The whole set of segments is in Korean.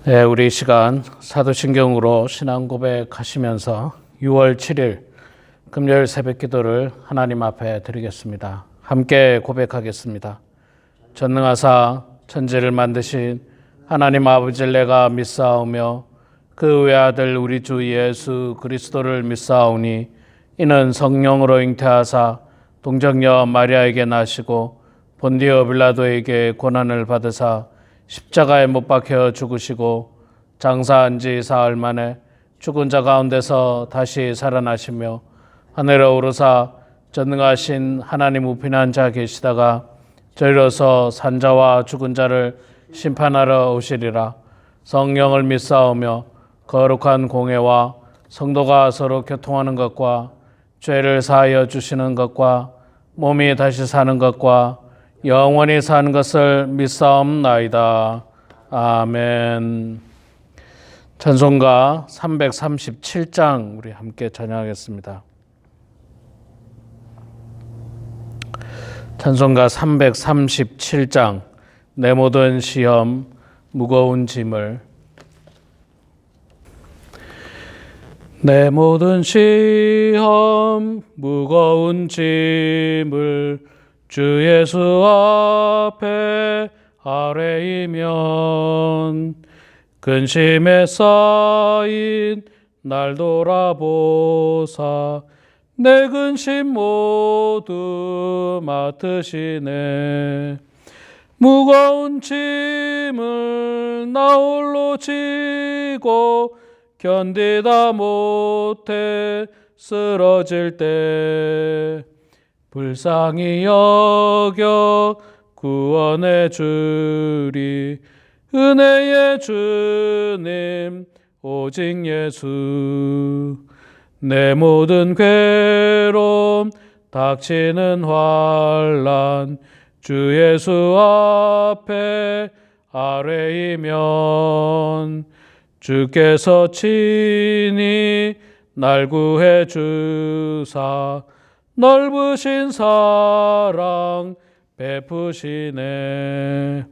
네, 우리 이 시간 사도신경으로 신앙 고백하시면서 6월 7일 금요일 새벽 기도를 하나님 앞에 드리겠습니다. 함께 고백하겠습니다. 전능하사 천지를 만드신 하나님 아버지를 내가 믿사오며 그 외아들 우리 주 예수 그리스도를 믿사오니 이는 성령으로 잉태하사 동정녀 마리아에게 나시고 본디오 빌라도에게 고난을 받으사 십자가에 못 박혀 죽으시고 장사한 지 사흘 만에 죽은 자 가운데서 다시 살아나시며 하늘에 오르사 전능하신 하나님 우편한 자 계시다가 저리로서 산자와 죽은 자를 심판하러 오시리라. 성령을 믿사오며 거룩한 공회와 성도가 서로 교통하는 것과 죄를 사하여 주시는 것과 몸이 다시 사는 것과 영원히 사는 것을 믿사옵나이다. 아멘. 찬송가 337장 우리 함께 찬양하겠습니다. 찬송가 337장 내 모든 시험 무거운 짐을 내 모든 시험 무거운 짐을 주 예수 앞에 아뢰이면 근심에 쌓인 날 돌아보사 내 근심 모두 맡으시네. 무거운 짐을 나 홀로 지고 견디다 못해 쓰러질 때 불쌍히 여겨 구원해 주리. 은혜의 주님 오직 예수. 내 모든 괴로움 닥치는 환난 주 예수 앞에 아뢰이면 주께서 친히 날 구해 주사 넓으신 사랑 베푸시네.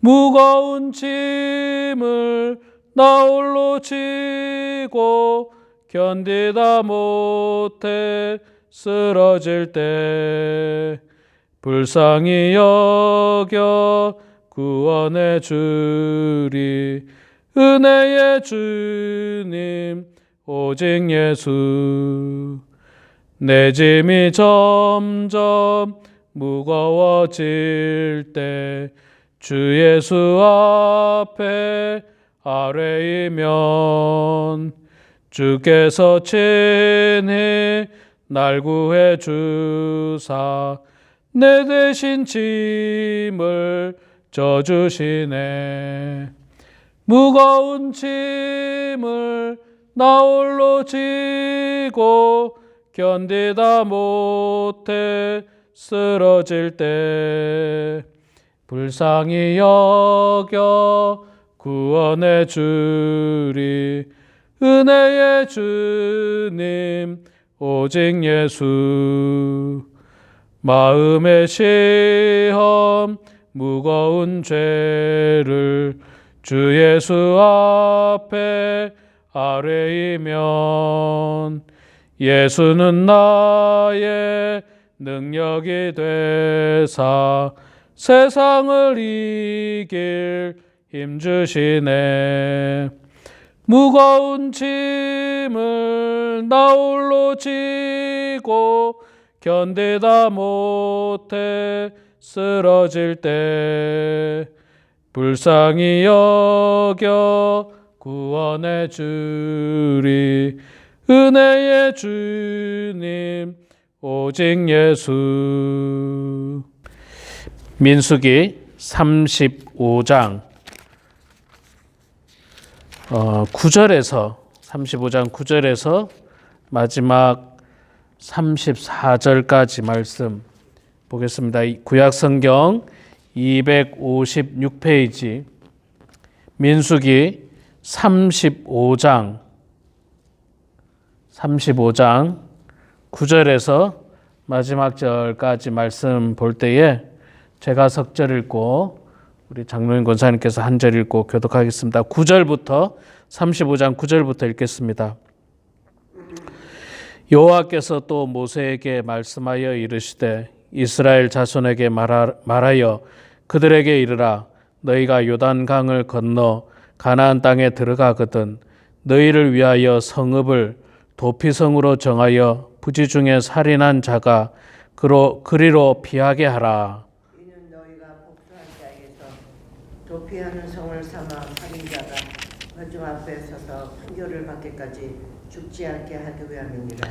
무거운 짐을 나 홀로 지고 견디다 못해 쓰러질 때 불쌍히 여겨 구원해 주리. 은혜의 주님 오직 예수. 내 짐이 점점 무거워질 때 주 예수 앞에 아뢰이면 주께서 친히 날 구해 주사 내 대신 짐을 져주시네. 무거운 짐을 나 홀로 지고 견디다 못해 쓰러질 때 불쌍히 여겨 구원해 주리. 은혜의 주님 오직 예수. 마음의 시험 무거운 죄를 주 예수 앞에 아뢰이면 예수는 나의 능력이 되사 세상을 이길 힘 주시네. 무거운 짐을 나 홀로 지고 견디다 못해 쓰러질 때 불쌍히 여겨 구원해 주리. 은혜의 주님 오직 예수. 민수기 35장 9절에서 35장 9절에서 마지막 34절까지 말씀 보겠습니다. 구약성경 256페이지 민수기 35장 9절에서 마지막 절까지 말씀 볼 때에 제가 석절 읽고 우리 장로인 권사님께서 한 절 읽고 교독하겠습니다. 9절부터 35장 9절부터 읽겠습니다. 여호와께서 또 모세에게 말씀하여 이르시되 이스라엘 자손에게 말하여 그들에게 이르라. 너희가 요단강을 건너 가나안 땅에 들어가거든 너희를 위하여 성읍을 도피성으로 정하여 부지 중에 살인한 자가 그리로 피하게 하라. 이는 너희가 복수한 자에게서 도피하는 성을 삼아 살인자가 그중 앞에 서서 판결을 받기까지 죽지 않게 하기 위함이니라.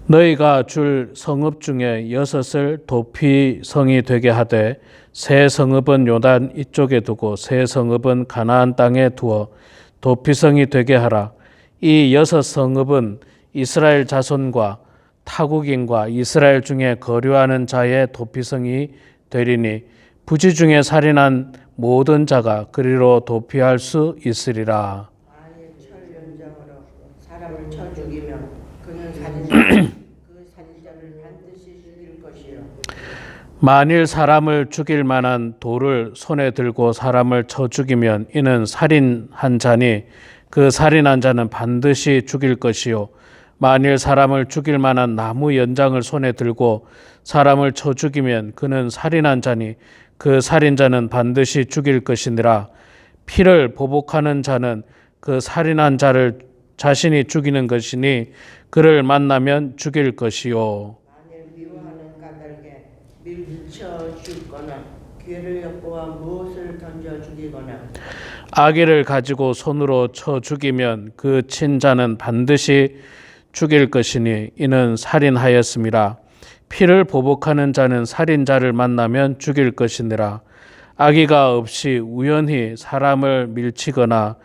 너희가 줄 성읍 중에 6을 도피성이 되게 하되 세 성읍은 요단 이쪽에 두고 세 성읍은 가나안 땅에 두어 도피성이 되게 하라. 이 6성읍은 이스라엘 자손과 타국인과 이스라엘 중에 거류하는 자의 도피성이 되리니 부지 중에 살인한 모든 자가 그리로 도피할 수 있으리라. 만일 철 연장으로 사람을 쳐 죽이면 그는 그 살인자를 반드시 죽일 것이요. 만일 사람을 죽일 만한 돌을 손에 들고 사람을 쳐 죽이면 이는 살인한 자니 그 살인한 자는 반드시 죽일 것이요. 만일 사람을 죽일 만한 나무 연장을 손에 들고 사람을 쳐 죽이면 그는 살인한 자니 그 살인자는 반드시 죽일 것이니라. 피를 보복하는 자는 그 살인한 자를 자신이 죽이는 것이니 그를 만나면 죽일 것이요. 만일 미워하는 까닭에 밀쳐 죽거나 기회를 엿보아 무엇을 던져 죽이거나 아기를 가지고 손으로 쳐 죽이면 그 친자는 반드시 죽일 것이니 이는 살인하였음이라. 피를 보복하는 자는 살인자를 만나면 죽일 것이니라. 악의가 없이 우연히 사람을 밀치거나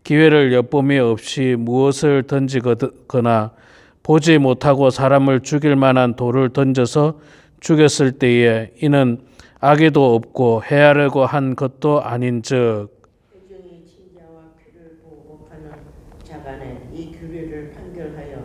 기회를 엿봄이 없이 무엇을 던지거나 보지 못하고 사람을 죽일 만한 돌을 던져서 죽였을 때에 이는 악의도 없고 해하려고 한 것도 아닌즉 회중이 친자와 피를 보복하는 자 간에 이 규례를 판결하여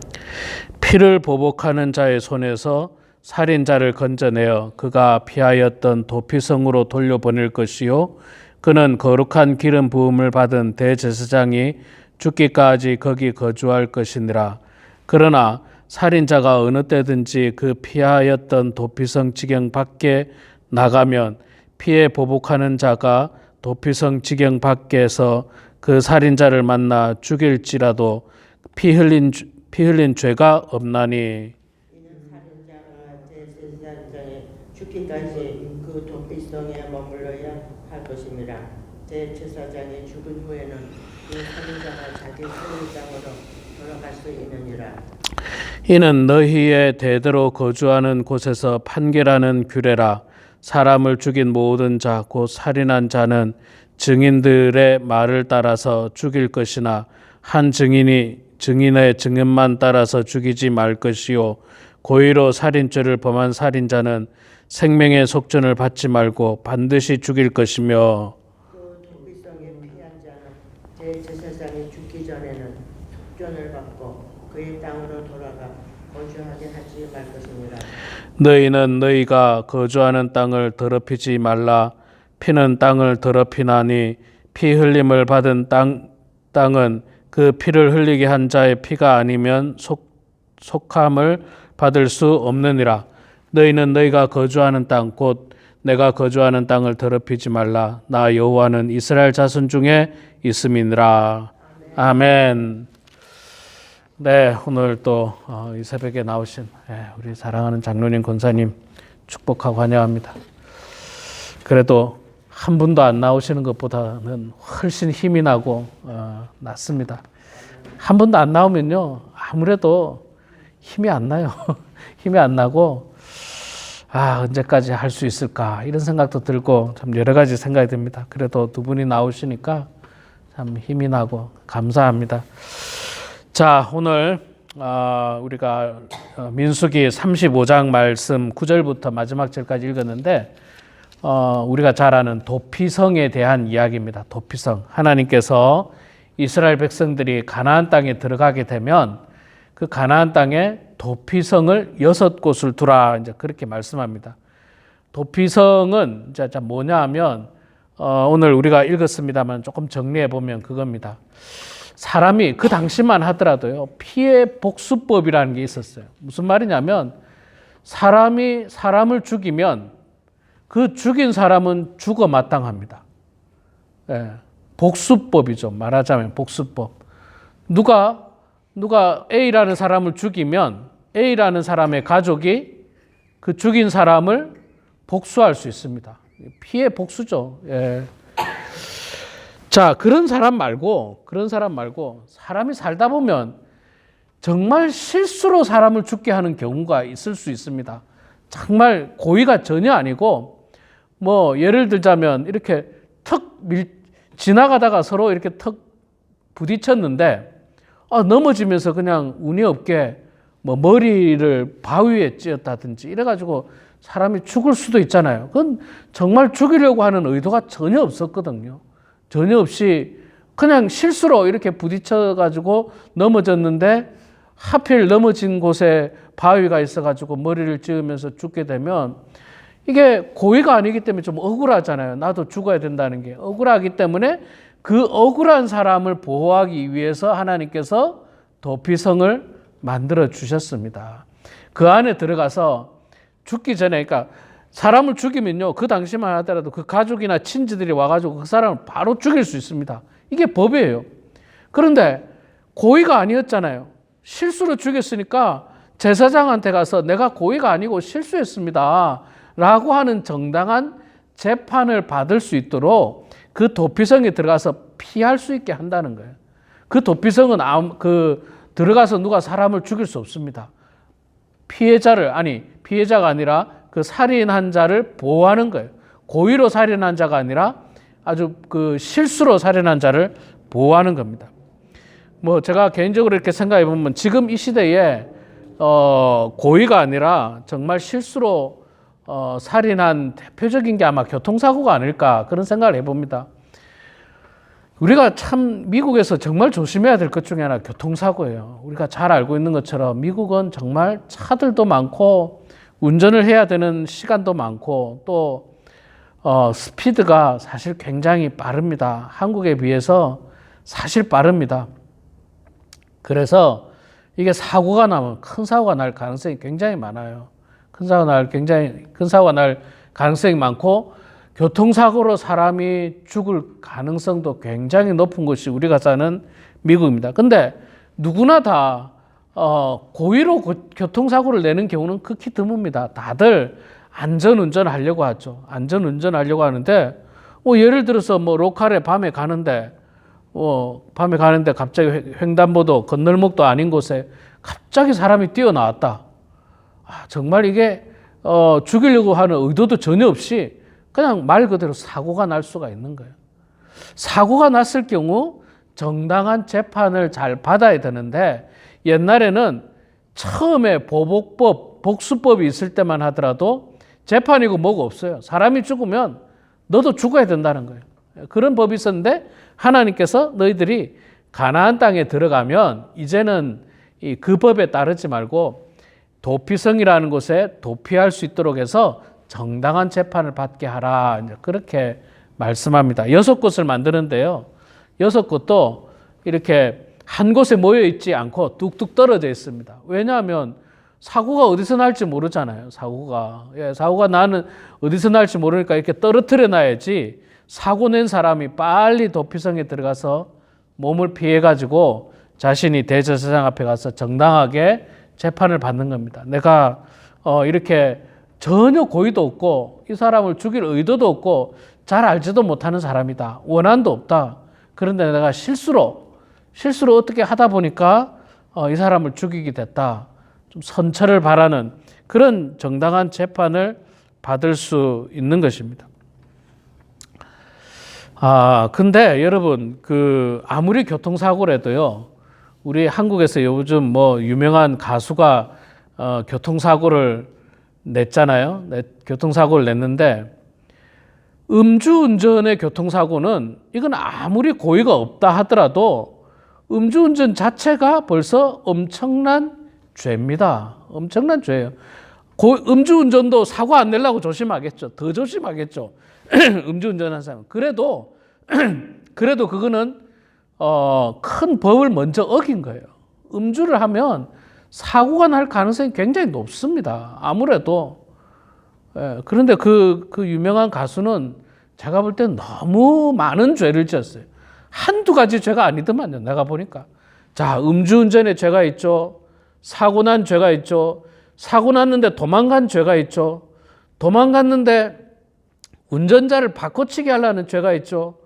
피를 보복하는 자의 손에서 살인자를 건져내어 그가 피하였던 도피성으로 돌려보낼 것이요 그는 거룩한 기름 부음을 받은 대제사장이 죽기까지 거기 거주할 것이니라. 그러나 살인자가 어느 때든지 그 피하였던 도피성 지경 밖에 나가면 피에 보복하는 자가 도피성 지경 밖에서 그 살인자를 만나 죽일지라도 피 흘린 죄가 없나니 이는 살인자가 제사장에 죽기까지 그 도피성에 머물러야 할 것입니다. 제사장이 죽은 후에는 그 살인자가 자기 소유 땅으로 돌아갈 수 있느니라. 이는 너희의 대대로 거주하는 곳에서 판결하는 규례라. 사람을 죽인 모든 자 곧 살인한 자는 증인들의 말을 따라서 죽일 것이나 한 증인의 증언만 따라서 죽이지 말 것이요 고의로 살인죄를 범한 살인자는 생명의 속전을 받지 말고 반드시 죽일 것이며 그 도피성에 피한 자는 제사장이 죽기 전에는 속전을 받고 그의 땅으로 돌아가 거주하게 하지 말 것이니라. 너희는 너희가 거주하는 땅을 더럽히지 말라. 피는 땅을 더럽히나니 피 흘림을 받은 땅은 그 피를 흘리게 한 자의 피가 아니면 속함을 받을 수 없느니라. 너희는 너희가 거주하는 땅 곧 내가 거주하는 땅을 더럽히지 말라. 나 여호와는 이스라엘 자손 중에 있음이니라. 아멘. 네, 오늘 또 이 새벽에 나오신 우리 사랑하는 장로님 권사님 축복하고 환영합니다. 그래도 한 분도 안 나오시는 것보다는 훨씬 힘이 나고 낫습니다. 한 분도 안 나오면요 아무래도 힘이 안 나요. 힘이 안 나고 언제까지 할 수 있을까 이런 생각도 들고 참 여러 가지 생각이 듭니다. 그래도 두 분이 나오시니까 참 힘이 나고 감사합니다. 자, 오늘 우리가 민수기 35장 말씀 9절부터 마지막 절까지 읽었는데 우리가 잘 아는 도피성에 대한 이야기입니다. 도피성. 하나님께서 이스라엘 백성들이 가나안 땅에 들어가게 되면 그 가나안 땅에 도피성을 6곳을 두라 이제 그렇게 말씀합니다. 도피성은 이제 뭐냐 하면 오늘 우리가 읽었습니다만 조금 정리해 보면 그겁니다. 사람이 그 당시만 하더라도요, 피해 복수법이라는 게 있었어요. 무슨 말이냐면 사람이 사람을 죽이면 그 죽인 사람은 죽어 마땅합니다. 예, 복수법이죠. 말하자면 복수법. 누가 A라는 사람을 죽이면 A라는 사람의 가족이 그 죽인 사람을 복수할 수 있습니다. 피해 복수죠. 예. 자, 그런 사람 말고 사람이 살다 보면 정말 실수로 사람을 죽게 하는 경우가 있을 수 있습니다. 정말 고의가 전혀 아니고, 뭐 예를 들자면 이렇게 지나가다가 서로 이렇게 턱 부딪혔는데 넘어지면서 그냥 운이 없게 뭐 머리를 바위에 찧었다든지 이래가지고 사람이 죽을 수도 있잖아요. 그건 정말 죽이려고 하는 의도가 전혀 없었거든요. 전혀 없이 그냥 실수로 이렇게 부딪혀가지고 넘어졌는데 하필 넘어진 곳에 바위가 있어가지고 머리를 찧으면서 죽게 되면 이게 고의가 아니기 때문에 좀 억울하잖아요. 나도 죽어야 된다는 게 억울하기 때문에 그 억울한 사람을 보호하기 위해서 하나님께서 도피성을 만들어 주셨습니다. 그 안에 들어가서 죽기 전에, 그러니까 사람을 죽이면요, 그 당시만 하더라도 그 가족이나 친지들이 와가지고 그 사람을 바로 죽일 수 있습니다. 이게 법이에요. 그런데 고의가 아니었잖아요. 실수로 죽였으니까 제사장한테 가서 내가 고의가 아니고 실수했습니다 라고 하는 정당한 재판을 받을 수 있도록 그 도피성에 들어가서 피할 수 있게 한다는 거예요. 그 도피성은 들어가서 누가 사람을 죽일 수 없습니다. 피해자가 아니라 그 살인한 자를 보호하는 거예요. 고의로 살인한 자가 아니라 아주 그 실수로 살인한 자를 보호하는 겁니다. 뭐 제가 개인적으로 이렇게 생각해 보면 지금 이 시대에 고의가 아니라 정말 실수로 살인한 대표적인 게 아마 교통사고가 아닐까 그런 생각을 해봅니다. 우리가 참 미국에서 정말 조심해야 될 것 중에 하나 교통사고예요. 우리가 잘 알고 있는 것처럼 미국은 정말 차들도 많고 운전을 해야 되는 시간도 많고 또 스피드가 사실 굉장히 빠릅니다. 한국에 비해서 사실 빠릅니다. 그래서 이게 사고가 나면 큰 사고가 날 가능성이 굉장히 많아요. 큰 사고가 날 가능성이 많고 교통사고로 사람이 죽을 가능성도 굉장히 높은 곳이 우리가 사는 미국입니다. 근데 누구나 다 고의로 교통사고를 내는 경우는 극히 드뭅니다. 다들 안전운전 하려고 하죠. 안전운전 하려고 하는데 예를 들어서 뭐 로컬에 밤에 가는데 갑자기 횡단보도 건널목도 아닌 곳에 갑자기 사람이 뛰어나왔다. 정말 이게 죽이려고 하는 의도도 전혀 없이 그냥 말 그대로 사고가 날 수가 있는 거예요. 사고가 났을 경우 정당한 재판을 잘 받아야 되는데 옛날에는 처음에 복수법이 있을 때만 하더라도 재판이고 뭐고 없어요. 사람이 죽으면 너도 죽어야 된다는 거예요. 그런 법이 있었는데 하나님께서 너희들이 가나안 땅에 들어가면 이제는 그 법에 따르지 말고 도피성이라는 곳에 도피할 수 있도록 해서 정당한 재판을 받게 하라. 그렇게 말씀합니다. 6곳을 만드는데요. 6곳도 이렇게 한 곳에 모여 있지 않고 뚝뚝 떨어져 있습니다. 왜냐하면 사고가 어디서 날지 모르잖아요. 사고가 나는 어디서 날지 모르니까 이렇게 떨어뜨려 놔야지 사고 낸 사람이 빨리 도피성에 들어가서 몸을 피해가지고 자신이 대제사장 앞에 가서 정당하게 재판을 받는 겁니다. 내가 이렇게 전혀 고의도 없고 이 사람을 죽일 의도도 없고 잘 알지도 못하는 사람이다. 원한도 없다. 그런데 내가 실수로 어떻게 하다 보니까 이 사람을 죽이게 됐다. 좀 선처를 바라는 그런 정당한 재판을 받을 수 있는 것입니다. 근데 여러분 아무리 교통사고라도요. 우리 한국에서 요즘 뭐 유명한 가수가 교통사고를 냈잖아요. 교통사고를 냈는데 음주운전의 교통사고는 이건 아무리 고의가 없다 하더라도 음주운전 자체가 벌써 엄청난 죄입니다. 엄청난 죄예요. 음주운전도 사고 안 내려고 조심하겠죠. 더 조심하겠죠. 음주운전한 사람. 그래도 그거는 큰 법을 먼저 어긴 거예요. 음주를 하면 사고가 날 가능성이 굉장히 높습니다. 아무래도. 그런데 그 유명한 가수는 제가 볼 땐 너무 많은 죄를 지었어요. 한두 가지 죄가 아니더만요. 내가 보니까. 자, 음주운전에 죄가 있죠. 사고 난 죄가 있죠. 사고 났는데 도망간 죄가 있죠. 도망갔는데 운전자를 바꿔치기 하려는 죄가 있죠.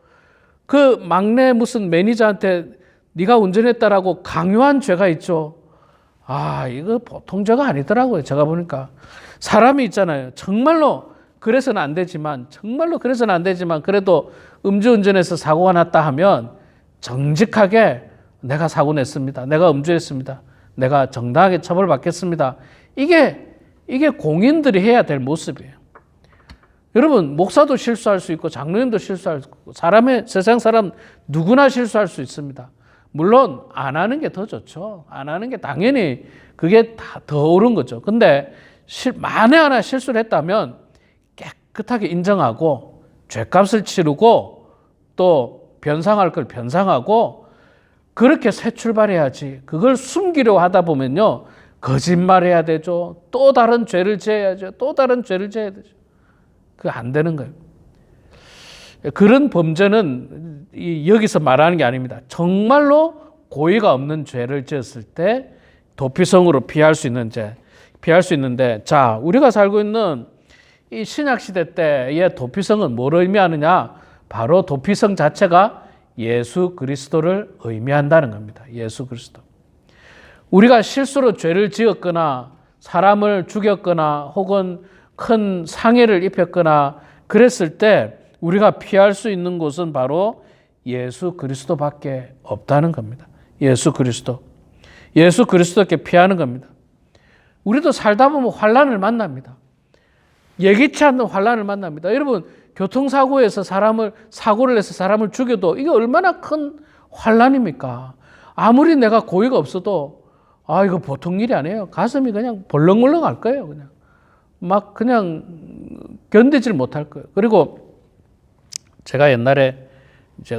그 막내 무슨 매니저한테 네가 운전했다라고 강요한 죄가 있죠. 이거 보통 죄가 아니더라고요. 제가 보니까. 사람이 있잖아요. 정말로 그래서는 안 되지만 그래도 음주운전해서 사고가 났다 하면 정직하게 내가 사고 냈습니다. 내가 음주했습니다. 내가 정당하게 처벌받겠습니다. 이게 공인들이 해야 될 모습이에요. 여러분, 목사도 실수할 수 있고 장로님도 실수할 수 있고 세상 사람 누구나 실수할 수 있습니다. 물론 안 하는 게 더 좋죠. 안 하는 게 당연히 그게 다 더 옳은 거죠. 근데 만에 하나 실수를 했다면 깨끗하게 인정하고 죄값을 치르고 또 변상할 걸 변상하고 그렇게 새 출발해야지. 그걸 숨기려 하다 보면요. 거짓말해야 되죠. 또 다른 죄를 지어야죠. 또 다른 죄를 지어야 되죠. 그거 안 되는 거예요. 그런 범죄는 여기서 말하는 게 아닙니다. 정말로 고의가 없는 죄를 지었을 때 도피성으로 피할 수 있는 죄, 피할 수 있는데, 자, 우리가 살고 있는 이 신약시대 때의 도피성은 뭘 의미하느냐? 바로 도피성 자체가 예수 그리스도를 의미한다는 겁니다. 예수 그리스도. 우리가 실수로 죄를 지었거나 사람을 죽였거나 혹은 큰 상해를 입혔거나 그랬을 때 우리가 피할 수 있는 곳은 바로 예수 그리스도밖에 없다는 겁니다. 예수 그리스도. 예수 그리스도께 피하는 겁니다. 우리도 살다 보면 환난을 만납니다. 예기치 않는 환난을 만납니다. 여러분, 교통사고에서 사고를 내서 사람을 죽여도 이게 얼마나 큰 환난입니까? 아무리 내가 고의가 없어도 이거 보통 일이 아니에요. 가슴이 그냥 벌렁벌렁 할 거예요. 그냥 견디질 못할 거예요. 그리고 제가 옛날에 이제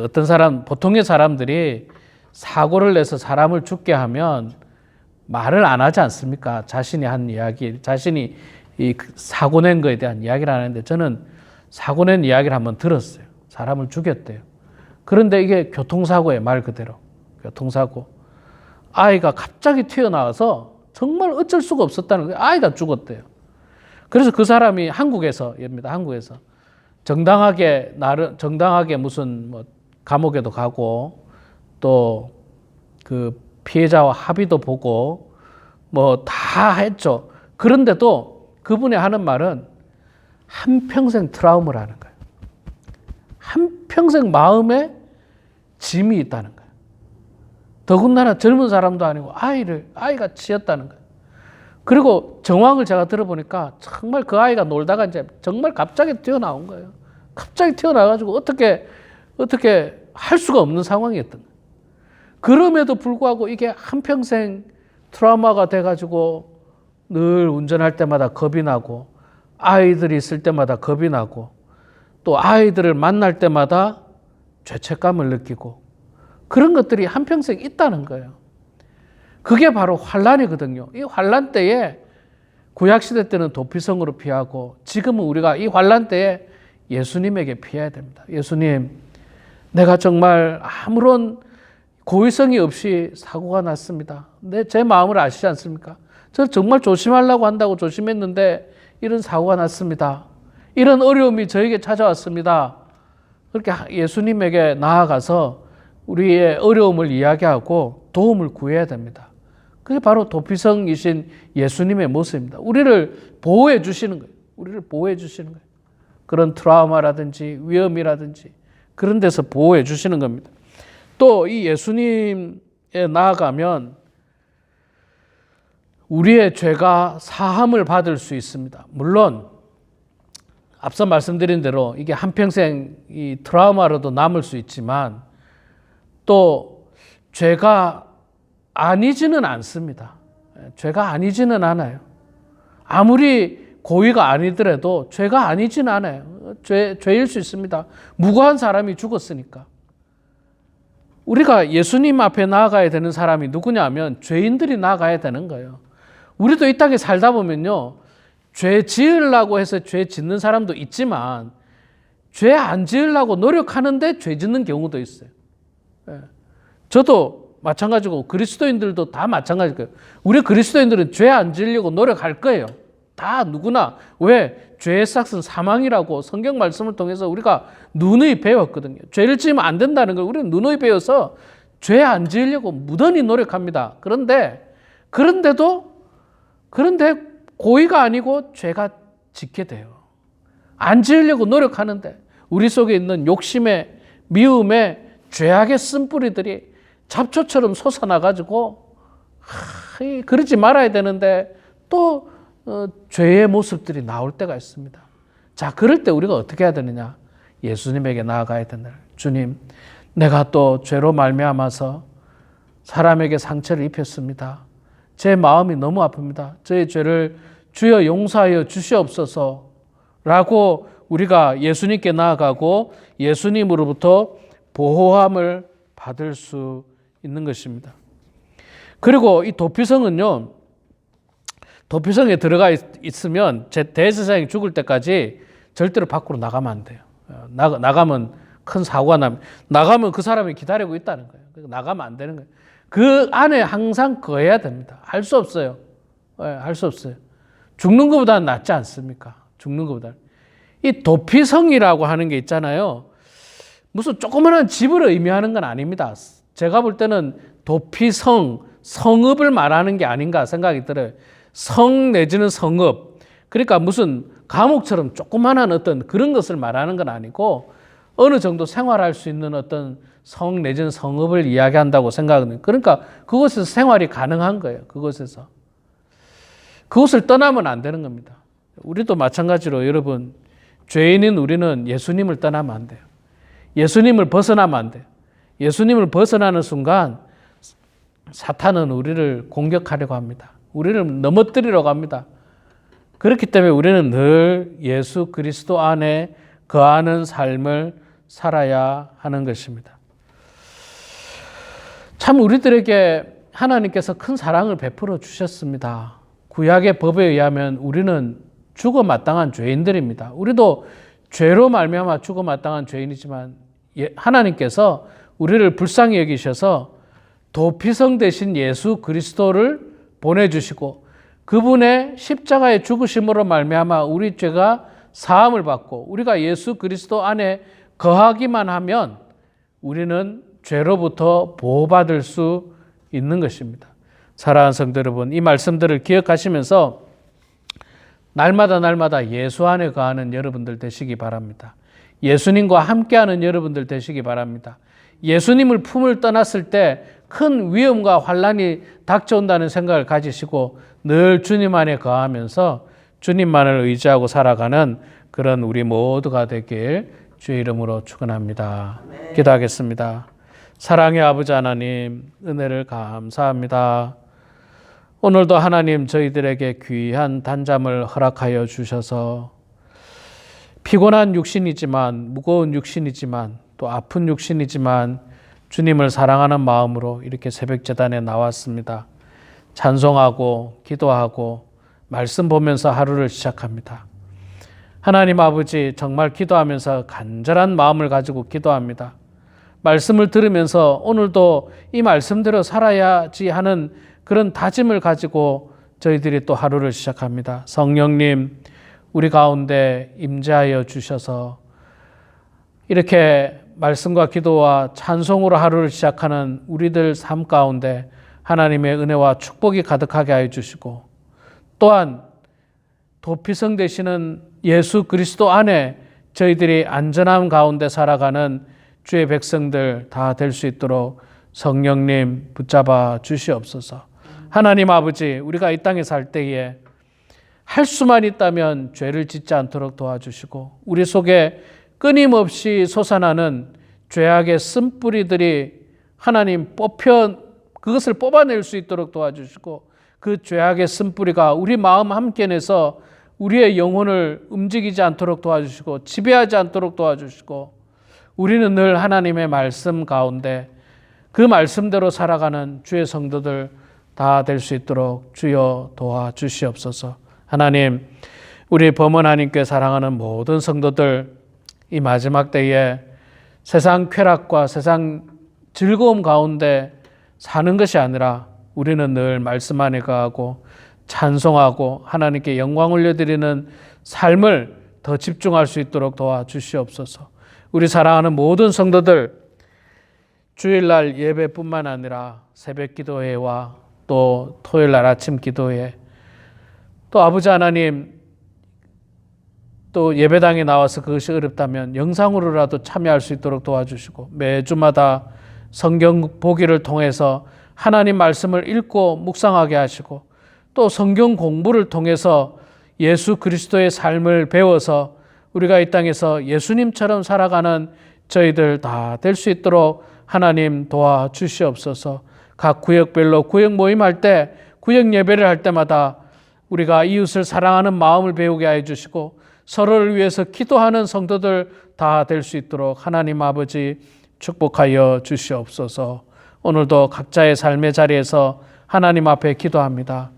보통의 사람들이 사고를 내서 사람을 죽게 하면 말을 안 하지 않습니까? 자신이 한 이야기, 자신이 이 사고 낸 거에 대한 이야기를 하는데 저는 사고 낸 이야기를 한번 들었어요. 사람을 죽였대요. 그런데 이게 교통사고예요. 말 그대로. 교통사고. 아이가 갑자기 튀어나와서 정말 어쩔 수가 없었다는 거예요. 아이가 죽었대요. 그래서 그 사람이 한국에서 정당하게 무슨 감옥에도 가고 또 그 피해자와 합의도 보고 다 했죠. 그런데도 그분이 하는 말은 한평생 트라우마라는 거예요. 한평생 마음에 짐이 있다는 거예요. 더군다나 젊은 사람도 아니고 아이가 치였다는 거예요. 그리고 정황을 제가 들어보니까 정말 그 아이가 놀다가 이제 정말 갑자기 튀어나온 거예요. 갑자기 튀어나와가지고 어떻게 할 수가 없는 상황이었던 거예요. 그럼에도 불구하고 이게 한평생 트라우마가 돼가지고 늘 운전할 때마다 겁이 나고 아이들이 있을 때마다 겁이 나고 또 아이들을 만날 때마다 죄책감을 느끼고 그런 것들이 한평생 있다는 거예요. 그게 바로 환난이거든요. 이 환난 때에 구약시대 때는 도피성으로 피하고 지금은 우리가 이 환난 때에 예수님에게 피해야 됩니다. 예수님, 내가 정말 아무런 고의성이 없이 사고가 났습니다. 제 마음을 아시지 않습니까? 저 정말 조심하려고 한다고 조심했는데 이런 사고가 났습니다. 이런 어려움이 저에게 찾아왔습니다. 그렇게 예수님에게 나아가서 우리의 어려움을 이야기하고 도움을 구해야 됩니다. 그게 바로 도피성이신 예수님의 모습입니다. 우리를 보호해 주시는 거예요. 우리를 보호해 주시는 거예요. 그런 트라우마라든지 위험이라든지 그런 데서 보호해 주시는 겁니다. 또 이 예수님에 나아가면 우리의 죄가 사함을 받을 수 있습니다. 물론 앞서 말씀드린 대로 이게 한평생 이 트라우마로도 남을 수 있지만 또 죄가 아니지는 않습니다. 죄가 아니지는 않아요. 아무리 고의가 아니더라도 죄가 아니진 않아요. 죄일 수 있습니다. 무고한 사람이 죽었으니까. 우리가 예수님 앞에 나아가야 되는 사람이 누구냐면 죄인들이 나아가야 되는 거예요. 우리도 이 땅에 살다 보면요, 죄 지으려고 해서 죄 짓는 사람도 있지만 죄 안 지으려고 노력하는데 죄 짓는 경우도 있어요. 저도 마찬가지고 그리스도인들도 다 마찬가지일 거예요. 우리 그리스도인들은 죄 안 지으려고 노력할 거예요. 다 누구나. 왜? 죄의 삭은 사망이라고 성경 말씀을 통해서 우리가 누누이 배웠거든요. 죄를 지으면 안 된다는 걸 우리는 누누이 배워서 죄 안 지으려고 무던히 노력합니다. 그런데 고의가 아니고 죄가 짓게 돼요. 안 지으려고 노력하는데 우리 속에 있는 욕심에, 미움에, 죄악의 쓴뿌리들이 잡초처럼 솟아나가지고 그러지 말아야 되는데 또 죄의 모습들이 나올 때가 있습니다. 자, 그럴 때 우리가 어떻게 해야 되느냐? 예수님에게 나아가야 된다. 주님, 내가 또 죄로 말미암아서 사람에게 상처를 입혔습니다. 제 마음이 너무 아픕니다. 저의 죄를 주여 용서하여 주시옵소서 라고 우리가 예수님께 나아가고 예수님으로부터 보호함을 받을 수 있는 것입니다. 그리고 이 도피성은요, 도피성에 들어가 있으면 제 대제사장이 죽을 때까지 절대로 밖으로 나가면 안 돼요. 나가면 큰 사고가 납니다. 나가면 그 사람이 기다리고 있다는 거예요. 나가면 안 되는 거예요. 그 안에 항상 거해야 됩니다. 할 수 없어요. 할 수 없어요. 죽는 것보다는 낫지 않습니까? 죽는 것보다는. 이 도피성이라고 하는 게 있잖아요. 무슨 조그마한 집을 의미하는 건 아닙니다. 제가 볼 때는 도피성, 성읍을 말하는 게 아닌가 생각이 들어요. 성 내지는 성읍. 그러니까 무슨 감옥처럼 조그마한 어떤 그런 것을 말하는 건 아니고 어느 정도 생활할 수 있는 어떤 성 내지는 성읍을 이야기한다고 생각하는. 그러니까 그곳에서 생활이 가능한 거예요. 그곳에서. 그곳을 떠나면 안 되는 겁니다. 우리도 마찬가지로 여러분, 죄인인 우리는 예수님을 떠나면 안 돼요. 예수님을 벗어나면 안 돼요. 예수님을 벗어나는 순간 사탄은 우리를 공격하려고 합니다. 우리를 넘어뜨리려고 합니다. 그렇기 때문에 우리는 늘 예수 그리스도 안에 거하는 삶을 살아야 하는 것입니다. 참 우리들에게 하나님께서 큰 사랑을 베풀어 주셨습니다. 구약의 법에 의하면 우리는 죽어 마땅한 죄인들입니다. 우리도 죄로 말미암아 죽어 마땅한 죄인이지만 하나님께서 우리를 불쌍히 여기셔서 도피성 되신 예수 그리스도를 보내주시고 그분의 십자가의 죽으심으로 말미암아 우리 죄가 사함을 받고 우리가 예수 그리스도 안에 거하기만 하면 우리는 죄로부터 보호받을 수 있는 것입니다. 사랑하는 성도 여러분, 이 말씀들을 기억하시면서 날마다 예수 안에 거하는 여러분들 되시기 바랍니다. 예수님과 함께하는 여러분들 되시기 바랍니다. 예수님을 품을 떠났을 때 큰 위험과 환난이 닥쳐온다는 생각을 가지시고 늘 주님 안에 거하면서 주님만을 의지하고 살아가는 그런 우리 모두가 되길 주의 이름으로 축원합니다. 기도하겠습니다. 사랑의 아버지 하나님, 은혜를 감사합니다. 오늘도 하나님 저희들에게 귀한 단잠을 허락하여 주셔서 피곤한 육신이지만 무거운 육신이지만 또 아픈 육신이지만 주님을 사랑하는 마음으로 이렇게 새벽 제단에 나왔습니다. 찬송하고 기도하고 말씀 보면서 하루를 시작합니다. 하나님 아버지, 정말 기도하면서 간절한 마음을 가지고 기도합니다. 말씀을 들으면서 오늘도 이 말씀대로 살아야지 하는 그런 다짐을 가지고 저희들이 또 하루를 시작합니다. 성령님, 우리 가운데 임재하여 주셔서 이렇게 말씀과 기도와 찬송으로 하루를 시작하는 우리들 삶 가운데 하나님의 은혜와 축복이 가득하게 하여 주시고 또한 도피성 되시는 예수 그리스도 안에 저희들이 안전함 가운데 살아가는 주의 백성들 다 될 수 있도록 성령님 붙잡아 주시옵소서. 하나님 아버지, 우리가 이 땅에 살 때에 할 수만 있다면 죄를 짓지 않도록 도와주시고 우리 속에 끊임없이 솟아나는 죄악의 쓴뿌리들이 하나님 그것을 뽑아낼 수 있도록 도와주시고 그 죄악의 쓴뿌리가 우리 마음 함께 내서 우리의 영혼을 움직이지 않도록 도와주시고 지배하지 않도록 도와주시고 우리는 늘 하나님의 말씀 가운데 그 말씀대로 살아가는 주의 성도들 다 될 수 있도록 주여 도와주시옵소서. 하나님, 우리 범은 하나님께 사랑하는 모든 성도들 이 마지막 때에 세상 쾌락과 세상 즐거움 가운데 사는 것이 아니라 우리는 늘 말씀 안에 거하고 찬송하고 하나님께 영광 올려드리는 삶을 더 집중할 수 있도록 도와주시옵소서. 우리 사랑하는 모든 성도들 주일날 예배뿐만 아니라 새벽 기도회와 또 토요일날 아침 기도회 또 아버지 하나님 또 예배당에 나와서 그것이 어렵다면 영상으로라도 참여할 수 있도록 도와주시고 매주마다 성경 보기를 통해서 하나님 말씀을 읽고 묵상하게 하시고 또 성경 공부를 통해서 예수 그리스도의 삶을 배워서 우리가 이 땅에서 예수님처럼 살아가는 저희들 다 될 수 있도록 하나님 도와주시옵소서. 각 구역별로 구역 모임할 때 구역 예배를 할 때마다 우리가 이웃을 사랑하는 마음을 배우게 해 주시고 서로를 위해서 기도하는 성도들 다 될 수 있도록 하나님 아버지 축복하여 주시옵소서. 오늘도 각자의 삶의 자리에서 하나님 앞에 기도합니다.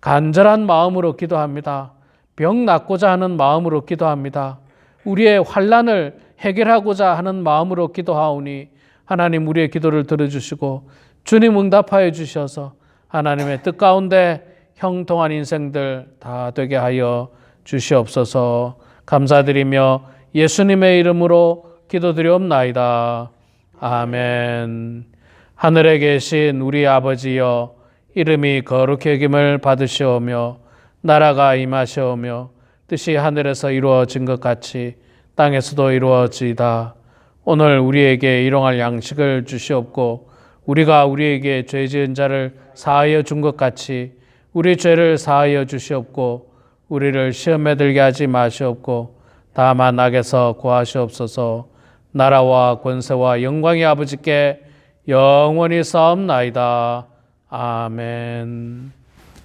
간절한 마음으로 기도합니다. 병 낫고자 하는 마음으로 기도합니다. 우리의 환난을 해결하고자 하는 마음으로 기도하오니 하나님 우리의 기도를 들어주시고 주님 응답하여 주셔서 하나님의 뜻 가운데 형통한 인생들 다 되게 하여 주시옵소서. 감사드리며 예수님의 이름으로 기도드리옵나이다. 아멘. 하늘에 계신 우리 아버지여 이름이 거룩히 여김을 받으시오며 나라가 임하시오며 뜻이 하늘에서 이루어진 것 같이 땅에서도 이루어지이다. 오늘 우리에게 일용할 양식을 주시옵고 우리가 우리에게 죄 지은 자를 사하여 준 것 같이 우리 죄를 사하여 주시옵고 우리를 시험에 들게 하지 마시옵고 다만 악에서 구하시옵소서. 나라와 권세와 영광이 아버지께 영원히 싸움나이다. 아멘.